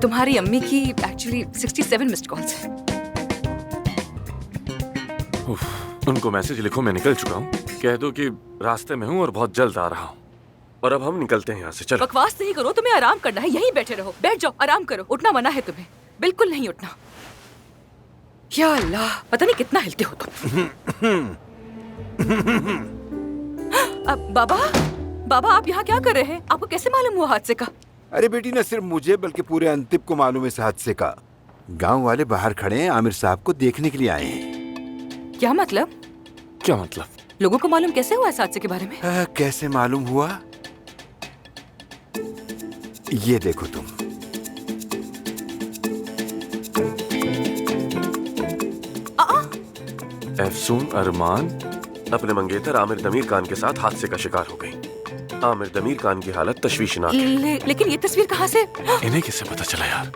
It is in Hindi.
तुम्हारी अम्मी की एक्चुअली 67 मिस्ड कॉल्स है। उनको मैसेज लिखो मैं निकल चुका हूँ, कह दो कि रास्ते में हूँ और बहुत जल्द आ रहा हूँ। और अब हम निकलते हैं यहाँ से, चलो। बकवास नहीं करो, तुम्हें आराम करना है, यहीं बैठे रहो। बैठ जाओ, आराम करो, उठना मना है तुम्हें, बिल्कुल नहीं उठना। या अल्लाह, पता नहीं कितना हिलते हो तुम। अब बाबा आप यहाँ क्या कर रहे हैं? आपको कैसे मालूम हुआ हादसे का? अरे बेटी, न सिर्फ मुझे बल्कि पूरे अंतिब को मालूम है इस हादसे का। गांव वाले बाहर खड़े हैं, आमिर साहब को देखने के लिए आए हैं। क्या मतलब? क्या मतलब? लोगों को मालूम कैसे हुआ इस हादसे के बारे में? कैसे मालूम हुआ? ये देखो तुम। अफसून अरमान अपने मंगेतर आमिर दमीर खान के साथ हादसे का शिकार हो गई। आमिर दमीर खान की हालत तशवीशनाक है। लेकिन ये तस्वीर कहाँ से? इन्हें किससे पता चला यार?